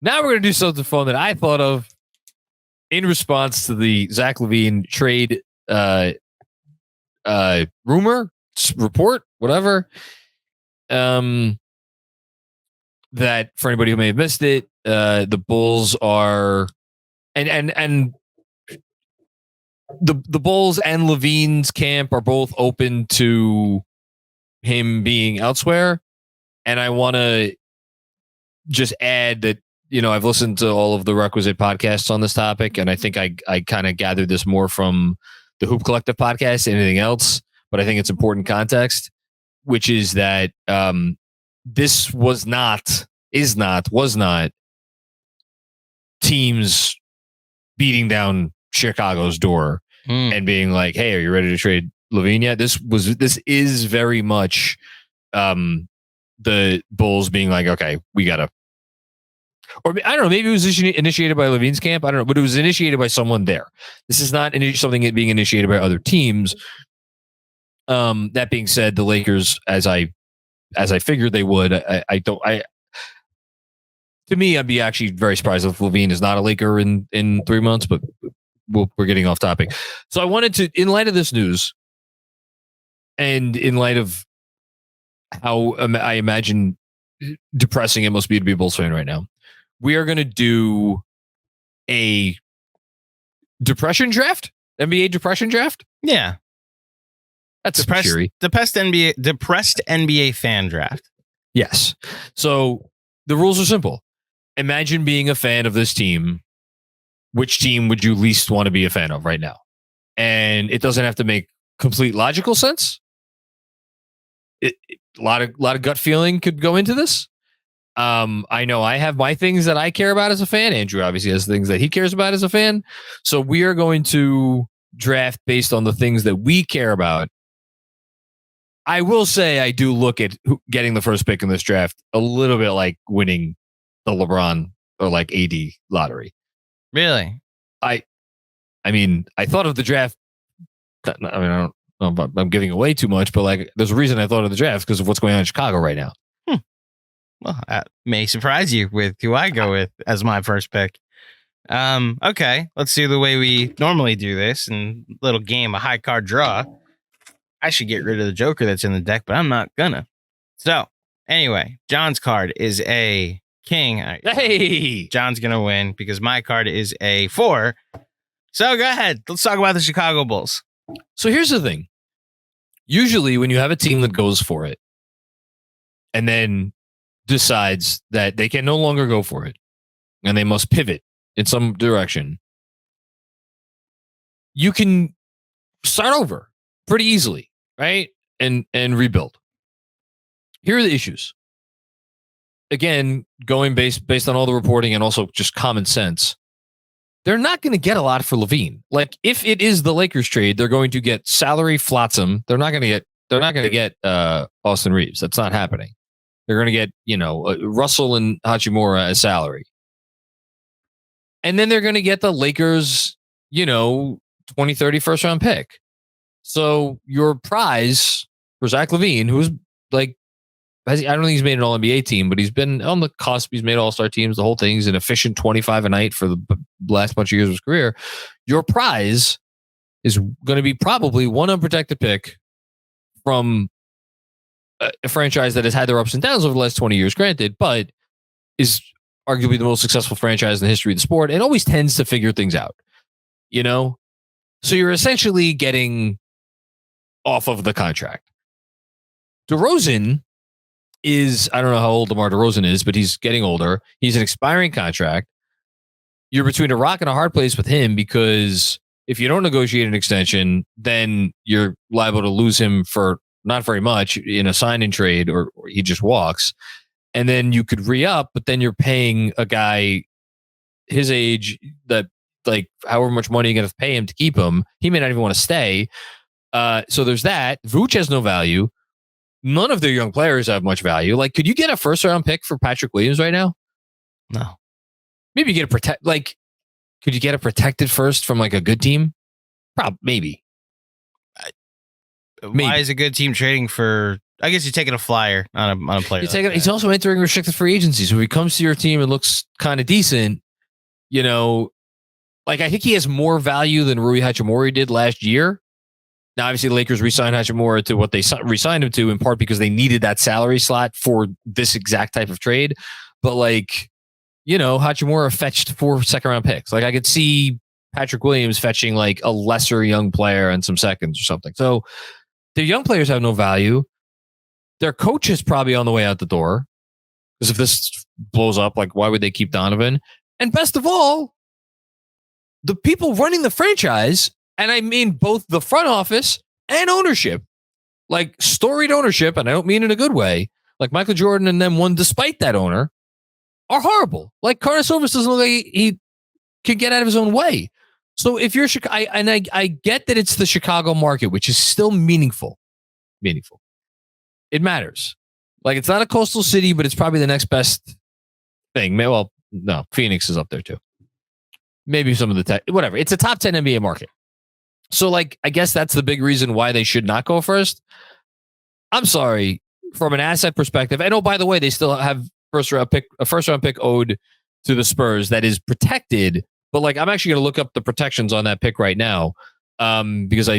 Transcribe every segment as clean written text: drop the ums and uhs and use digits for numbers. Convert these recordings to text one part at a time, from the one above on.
Now we're going to do something fun that I thought of in response to the Zach LaVine trade rumor, report, whatever. That for anybody who may have missed it, the Bulls are and the Bulls and LaVine's camp are both open to him being elsewhere. And I want to just add that, I've listened to all of the requisite podcasts on this topic, and I think I kind of gathered this more from the Hoop Collective podcast than anything else, but I think it's important context, which is that this was not teams beating down Chicago's door and being like, "Hey, are you ready to trade LaVine yet?" This is very much the Bulls being like, "Okay, we gotta." Or I don't know, maybe it was initiated by LaVine's camp. I don't know, but it was initiated by someone there. This is not something being initiated by other teams. That being said, the Lakers, as I figured they would, to me, I'd be actually very surprised if LaVine is not a Laker in 3 months, but we're getting off topic. So I wanted to, in light of this news and in light of how I imagine depressing it must be to be a Bulls fan right now, we are going to do a depression draft, NBA depression draft. Yeah. That's depressed NBA fan draft. Yes. So the rules are simple. Imagine being a fan of this team. Which team would you least want to be a fan of right now? And it doesn't have to make complete logical sense. A lot of gut feeling could go into this. I know I have my things that I care about as a fan. Andrew obviously has things that he cares about as a fan. So we are going to draft based on the things that we care about. I will say I do look at getting the first pick in this draft a little bit like winning the LeBron or like AD lottery. Really? I mean, I thought of the draft. I mean, I don't know if I'm giving away too much, but like, there's a reason I thought of the draft because of what's going on in Chicago right now. Well, that may surprise you with who I go with as my first pick. Okay, let's do the way we normally do this and little game, a high card draw. I should get rid of the Joker that's in the deck, but I'm not gonna. So anyway, John's card is a king. Hey, John's gonna win because my card is a 4. So go ahead. Let's talk about the Chicago Bulls. So here's the thing. Usually when you have a team that goes for it and then decides that they can no longer go for it and they must pivot in some direction, you can start over pretty easily, right? And rebuild. Here are the issues. Again, going based on all the reporting and also just common sense, they're not going to get a lot for LaVine. Like, if it is the Lakers trade, they're going to get salary flotsam. They're not going to get Austin Reeves. That's not happening. They're going to get, Russell and Hachimura as salary. And then they're going to get the Lakers, 2030 first round pick. So your prize for Zach LaVine, who's like, I don't think he's made an all NBA team, but he's been on the cusp. He's made all-star teams. The whole thing. He's an efficient 25 a night for the last bunch of years of his career. Your prize is going to be probably one unprotected pick from a franchise that has had their ups and downs over the last 20 years, granted, but is arguably the most successful franchise in the history of the sport and always tends to figure things out, So you're essentially getting off of the contract. DeRozan is, I don't know how old DeMar DeRozan is, but he's getting older. He's an expiring contract. You're between a rock and a hard place with him because if you don't negotiate an extension, then you're liable to lose him for not very much in a sign and trade, or he just walks. And then you could re-up, but then you're paying a guy his age that, like, however much money you're going to pay him to keep him, he may not even want to stay. So there's that. Vooch has no value. None of their young players have much value. Like, could you get a first round pick for Patrick Williams right now? No. Maybe you get could you get a protected first from like a good team? Maybe. Why is a good team trading for I guess you're taking a flyer on a player. He's also entering restricted free agency. So if he comes to your team and looks kind of decent, like I think he has more value than Rui Hachimura did last year. Now, obviously, the Lakers re-signed Hachimura to what they re-signed him to in part because they needed that salary slot for this exact type of trade. But Hachimura fetched 4 second-round picks. Like I could see Patrick Williams fetching like a lesser young player and some seconds or something. So their young players have no value. Their coach is probably on the way out the door because if this blows up, like why would they keep Donovan? And best of all, the people running the franchise, and I mean both the front office and ownership, like storied ownership, and I don't mean in a good way, like Michael Jordan and them won despite that owner, are horrible. Like Karnisovas doesn't look like he can get out of his own way. So if you're Chicago, I get that it's the Chicago market, which is still meaningful. It matters. Like it's not a coastal city, but it's probably the next best thing. Well, no, Phoenix is up there too. Maybe some of the whatever. It's a top 10 NBA market. So like, I guess that's the big reason why they should not go first. I'm sorry, from an asset perspective. And oh, by the way, they still have a first round pick owed to the Spurs that is protected. But like, I'm actually going to look up the protections on that pick right now because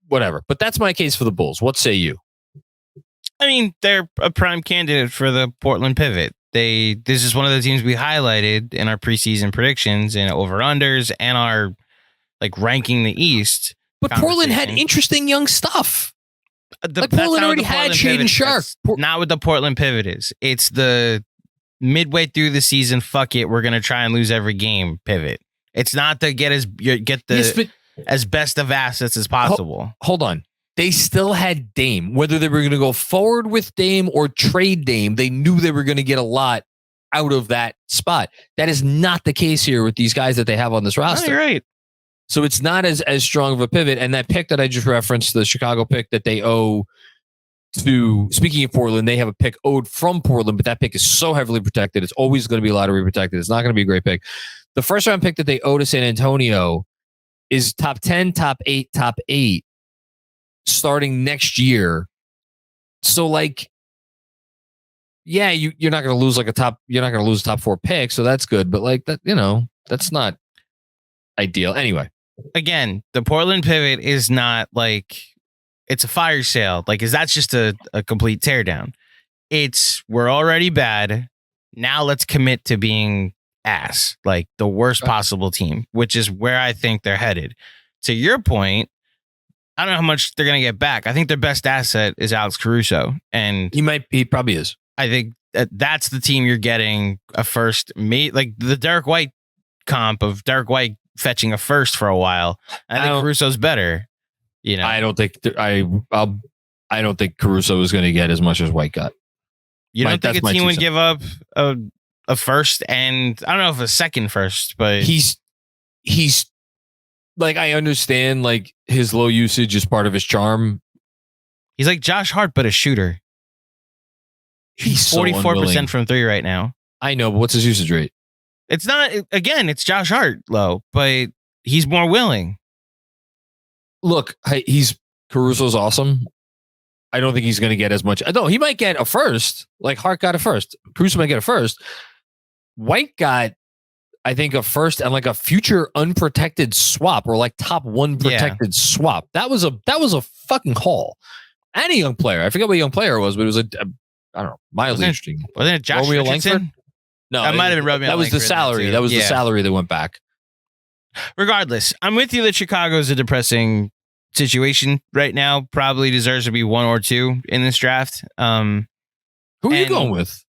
whatever. But that's my case for the Bulls. What say you? I mean, they're a prime candidate for the Portland pivot. This is one of the teams we highlighted in our preseason predictions and over-unders and our like ranking the East. But Portland had interesting young stuff. Portland already had Shaedon Sharpe. Not what the Portland pivot is. It's the midway through the season, fuck it, we're gonna try and lose every game pivot. It's not to get as best of assets as possible. Hold on. They still had Dame. Whether they were going to go forward with Dame or trade Dame, they knew they were going to get a lot out of that spot. That is not the case here with these guys that they have on this roster. Oh, you're right. So it's not as strong of a pivot. And that pick that I just referenced, the Chicago pick that they owe to, speaking of Portland, they have a pick owed from Portland, but that pick is so heavily protected. It's always going to be lottery protected. It's not going to be a great pick. The first round pick that they owe to San Antonio is top 10, top 8, starting next year. So like, yeah, you're not going to lose you're not going to lose a top 4 pick. So that's good. But like that, that's not ideal. Anyway, again, the Portland pivot is not like it's a fire sale. Like, that's just a complete teardown. We're already bad. Now let's commit to being ass, like the worst possible team, which is where I think they're headed. To your point, I don't know how much they're going to get back. I think their best asset is Alex Caruso. And he probably is. I think that's the team you're getting a first, like the Derek White comp of Derek White fetching a first for a while. I think Caruso's better. I don't think I don't think Caruso is going to get as much as White got. You don't think a team would give up a first and I don't know if a second first, but he's like, I understand like his low usage is part of his charm. He's like Josh Hart, but a shooter. He's 44% from 3 right now. I know, but what's his usage rate? It's not, again, it's Josh Hart low, but he's more willing. Look, Caruso's awesome. I don't think he's going to get as much. No, he might get a first. Like Hart got a first. Caruso might get a first. White got, I think, a first and like a future unprotected swap or like top 1 protected swap. That was a fucking haul. And a young player. I forget what young player it was, but it was I don't know, mildly interesting. Wasn't it Josh Richardson? No, that might have been Romeo. That was the salary. That was the salary that went back. Regardless, I'm with you that Chicago's a depressing situation right now. Probably deserves to be 1 or 2 in this draft. Who are you going with?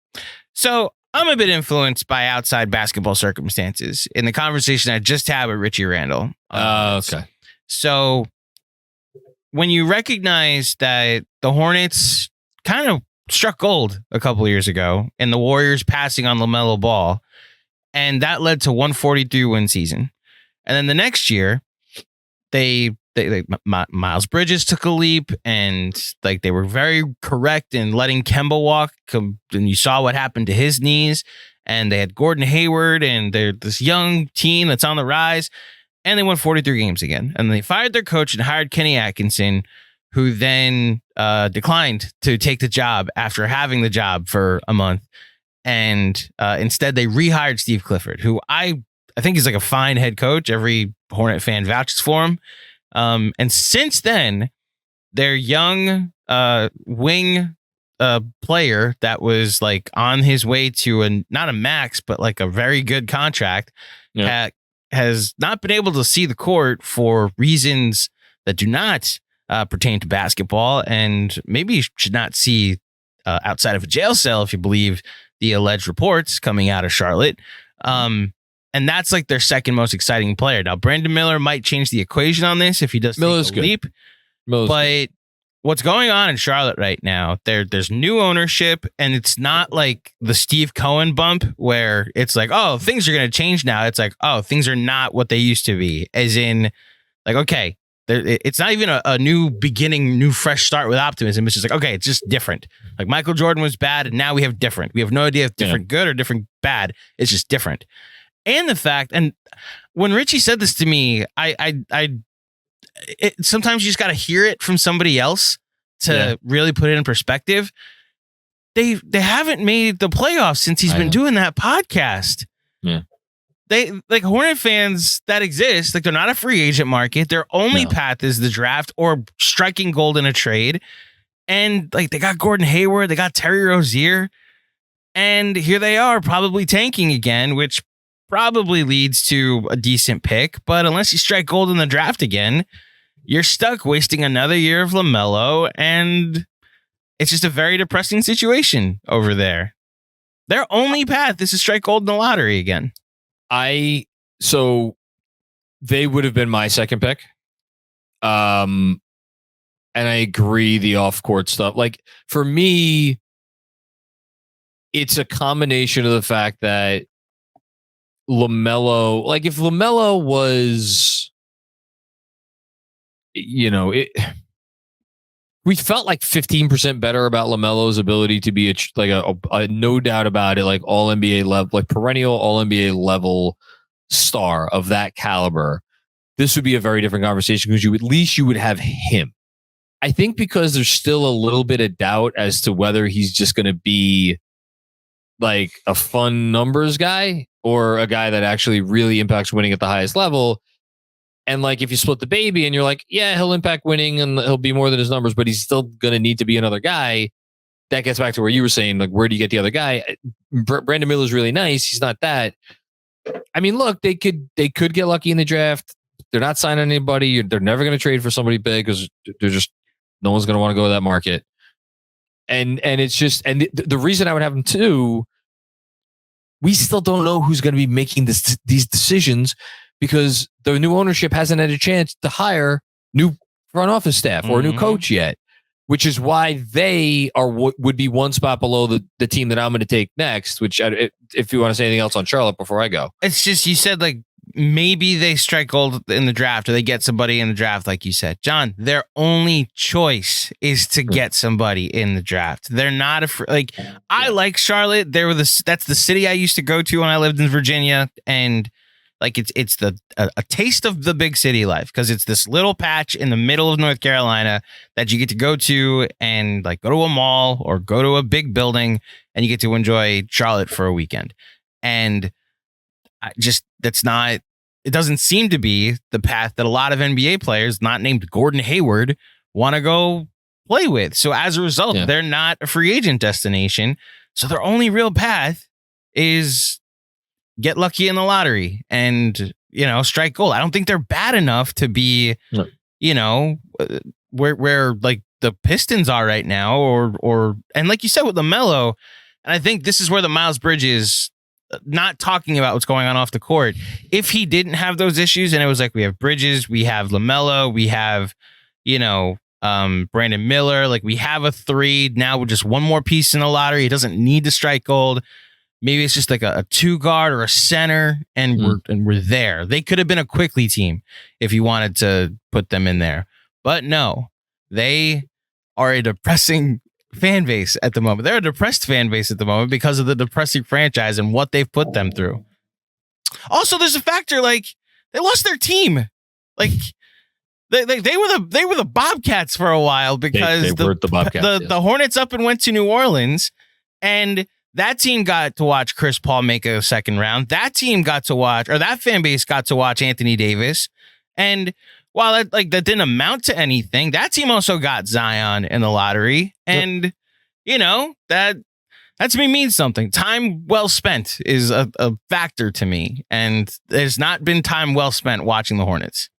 So I'm a bit influenced by outside basketball circumstances in the conversation I just had with Richie Randall. Okay. So when you recognize that the Hornets kind of struck gold a couple of years ago and the Warriors passing on LaMelo Ball, and that led to 143 win season. And then the next year, Miles Bridges took a leap, and like they were very correct in letting Kemba walk. And you saw what happened to his knees. And they had Gordon Hayward, and they're this young team that's on the rise. And they won 43 games again. And they fired their coach and hired Kenny Atkinson, who then declined to take the job after having the job for a month. And instead, they rehired Steve Clifford, who I think is like a fine head coach. Every Hornet fan vouches for him. And since then, their young wing player that was like on his way to not a max, but like a very good contract, has not been able to see the court for reasons that do not pertain to basketball, and maybe should not see outside of a jail cell, if you believe the alleged reports coming out of Charlotte. And that's like their second most exciting player. Now, Brandon Miller might change the equation on this if he does take a leap. But what's going on in Charlotte right now, there's new ownership, and it's not like the Steve Cohen bump where it's like, oh, things are going to change now. It's like, oh, things are not what they used to be. As in, like, okay, it's not even a new beginning, new fresh start with optimism. It's just like, okay, it's just different. Like Michael Jordan was bad, and now we have different. We have no idea if different good or different bad. It's just different. And the fact, and when Richie said this to me, sometimes you just got to hear it from somebody else to really put it in perspective. They haven't made the playoffs since he's been doing that podcast. Yeah. They like Hornet fans that exist, like they're not a free agent market. Their only path is the draft or striking gold in a trade. And like they got Gordon Hayward, they got Terry Rozier, and here they are probably tanking again, which probably leads to a decent pick. But unless you strike gold in the draft again, you're stuck wasting another year of LaMelo, and it's just a very depressing situation over there. Their only path is to strike gold in the lottery again. So they would have been my second pick. And I agree, the off-court stuff. Like, for me, it's a combination of the fact that LaMelo, like if LaMelo was, we felt like 15% better about LaMelo's ability to be a no doubt about it, like all NBA level, like perennial all NBA level star of that caliber. This would be a very different conversation because you would have him. I think because there's still a little bit of doubt as to whether he's just going to be like a fun numbers guy or a guy that actually really impacts winning at the highest level. And like, if you split the baby and you're like, yeah, he'll impact winning and he'll be more than his numbers, but he's still going to need to be another guy. That gets back to where you were saying, like, where do you get the other guy? Brandon Miller's really nice. He's not that. I mean, look, they could get lucky in the draft. They're not signing anybody. They're never going to trade for somebody big because no one's going to want to go to that market. And it's just, and the reason I would have them too, we still don't know who's going to be making these decisions because the new ownership hasn't had a chance to hire new front office staff or a new coach yet, which is why they would be one spot below the team that I'm going to take next, which if you want to say anything else on Charlotte before I go. It's just, you said like, maybe they strike gold in the draft or they get somebody in the draft, like you said. John, their only choice is to get somebody in the draft. They're not I like Charlotte. That's the city I used to go to when I lived in Virginia, and like it's a taste of the big city life because it's this little patch in the middle of North Carolina that you get to go to and like go to a mall or go to a big building and you get to enjoy Charlotte for a weekend. And it doesn't seem to be the path that a lot of NBA players not named Gordon Hayward want to go play with. So as a result, they're not a free agent destination. So their only real path is get lucky in the lottery and, strike gold. I don't think they're bad enough to be, where like the Pistons are right now and like you said with LaMelo, and I think this is where the Miles Bridges not talking about what's going on off the court. If he didn't have those issues and it was like, we have Bridges, we have LaMelo, we have, Brandon Miller, like we have a three now with just one more piece in the lottery. He doesn't need to strike gold. Maybe it's just like a two guard or a center and we're there. They could have been a quickly team if you wanted to put them in there, but no, they are a depressing fan base at the moment. They're a depressed fan base at the moment because of the depressing franchise and what they've put them through. Also, there's a factor like they lost their team. Like They were the Bobcats for a while because they were the Bobcats. The Hornets up and went to New Orleans, and that team got to watch Chris Paul make a second round. That team got to watch, or that fan base got to watch Anthony Davis. And while that didn't amount to anything, that team also got Zion in the lottery. And, that to me means something. Time well spent is a factor to me. And there's not been time well spent watching the Hornets.